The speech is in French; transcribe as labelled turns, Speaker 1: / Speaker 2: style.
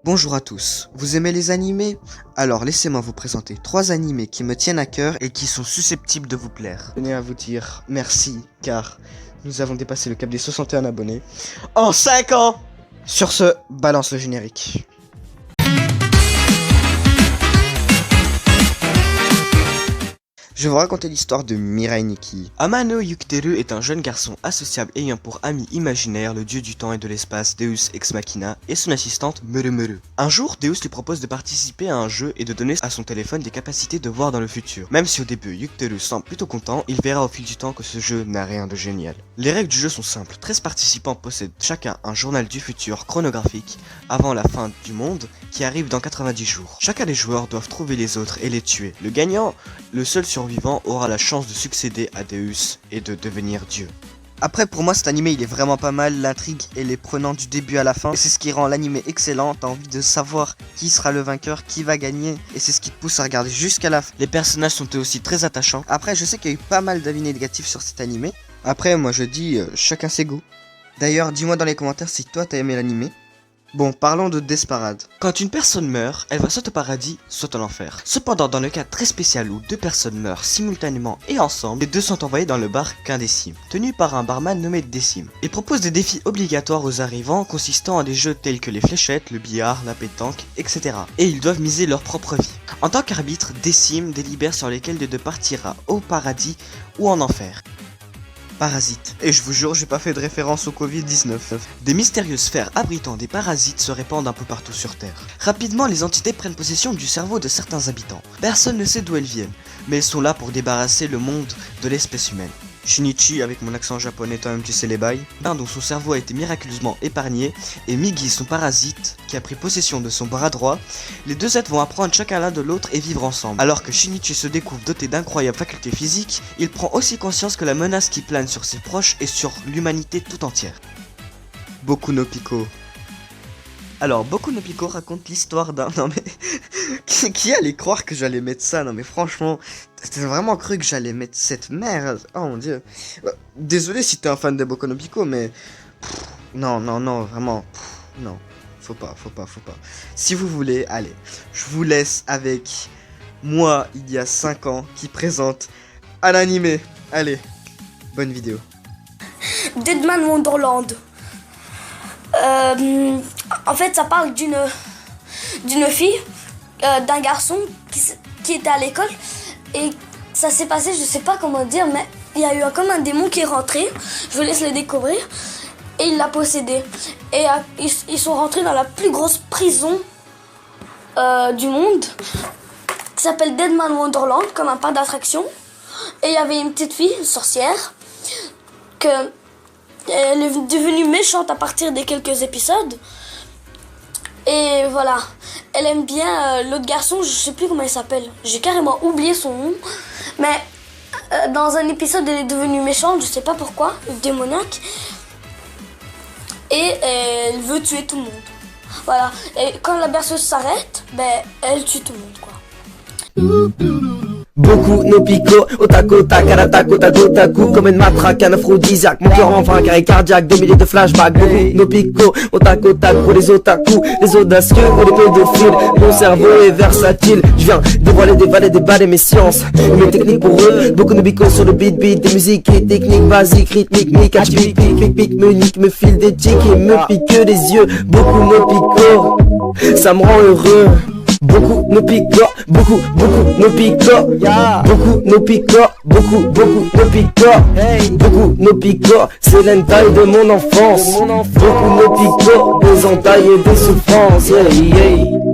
Speaker 1: Bonjour à tous, vous aimez les animés? Alors laissez-moi vous présenter 3 animés qui me tiennent à cœur et qui sont susceptibles de vous plaire. Je tenais à vous dire merci car nous avons dépassé le cap des 61 abonnés en 5 ans. Sur ce, balance le générique. Je vais vous raconter l'histoire de Mirai Nikki. Amano Yukuteru est un jeune garçon associable ayant pour ami imaginaire le dieu du temps et de l'espace Deus Ex Machina et son assistante Murumuru. Un jour, Deus lui propose de participer à un jeu et de donner à son téléphone des capacités de voir dans le futur. Même si au début Yukuteru semble plutôt content, il verra au fil du temps que ce jeu n'a rien de génial. Les règles du jeu sont simples, 13 participants possèdent chacun un journal du futur chronographique avant la fin du monde qui arrive dans 90 jours. Chacun des joueurs doivent trouver les autres et les tuer. Le gagnant, le seul survivant, aura la chance de succéder à Deus et de devenir Dieu. Après, pour moi, cet animé il est vraiment pas mal, l'intrigue elle est prenante du début à la fin, et c'est ce qui rend l'animé excellent. T'as envie de savoir qui sera le vainqueur, qui va gagner, et c'est ce qui te pousse à regarder jusqu'à la fin. Les personnages sont eux aussi très attachants. Après, je sais qu'il y a eu pas mal d'avis négatifs sur cet animé. Après, moi je dis, chacun ses goûts. D'ailleurs, dis-moi dans les commentaires si toi t'as aimé l'animé. Bon, parlons de Desparade. Quand une personne meurt, elle va soit au paradis, soit en enfer. Cependant, dans le cas très spécial où 2 personnes meurent simultanément et ensemble, les 2 sont envoyés dans le bar qu'Indécime, tenu par un barman nommé Décime. Il propose des défis obligatoires aux arrivants consistant à des jeux tels que les fléchettes, le billard, la pétanque, etc. Et ils doivent miser leur propre vie. En tant qu'arbitre, Décime délibère sur lesquels des 2 partira au paradis ou en enfer. Parasites. Et je vous jure, j'ai pas fait de référence au Covid-19. Des mystérieuses sphères abritant des parasites se répandent un peu partout sur Terre. Rapidement, les entités prennent possession du cerveau de certains habitants. Personne ne sait d'où elles viennent, mais elles sont là pour débarrasser le monde de l'espèce humaine. Shinichi, avec mon accent japonais, toi-même tu sais les bails, dont son cerveau a été miraculeusement épargné, et Migi, son parasite, qui a pris possession de son bras droit. Les 2 êtres vont apprendre chacun l'un de l'autre et vivre ensemble. Alors que Shinichi se découvre doté d'incroyables facultés physiques, il prend aussi conscience que la menace qui plane sur ses proches et sur l'humanité tout entière. Boku no Pico. Alors, Boku no Pico raconte l'histoire d'un... Non mais... qui allait croire que j'allais mettre ça? Non mais franchement... T'as vraiment cru que j'allais mettre cette merde? Oh mon dieu. Désolé si t'es un fan de Boku no Pico, mais... Non, vraiment... Non. Faut pas. Si vous voulez, allez. Je vous laisse avec... moi, il y a 5 ans, qui présente un animé. Allez. Bonne vidéo.
Speaker 2: Deadman Wonderland. En fait, ça parle d'une fille, d'un garçon qui était à l'école et ça s'est passé, je sais pas comment dire, mais il y a eu comme un démon qui est rentré. Je vous laisse le découvrir et il l'a possédé. Et ils sont rentrés dans la plus grosse prison du monde qui s'appelle Deadman Wonderland, comme un parc d'attractions. Et il y avait une petite fille, une sorcière, elle est devenue méchante à partir des quelques épisodes. Et voilà. Elle aime bien l'autre garçon, je sais plus comment il s'appelle. J'ai carrément oublié son nom. Mais dans un épisode, elle est devenue méchante, je sais pas pourquoi, démoniaque. Et elle veut tuer tout le monde. Voilà. Et quand la berceuse s'arrête, elle tue tout le monde, quoi.
Speaker 3: Boku no Pico, otaku, takarataku, taku, comme une matraque, un aphrodisiaque, mon cœur en vain, carré cardiaque, des milliers de flashbacks. Boku no Pico, otaku, pour les otaku, les audacieux ou les pédophiles. Mon cerveau est versatile, je viens dévoiler, déballer mes sciences, mes techniques pour eux. Boku no Pico sur le beat, des musiques et techniques basiques, rythmiques, me catch, pique, me nique, me file des tics et me pique les yeux. Boku no Pico, ça me rend heureux. Boku no Pico, beaucoup no Pico, beaucoup no Pico, beaucoup no Pico, beaucoup no Pico, c'est l'entaille de mon enfance, beaucoup no Pico, des entailles et des souffrances,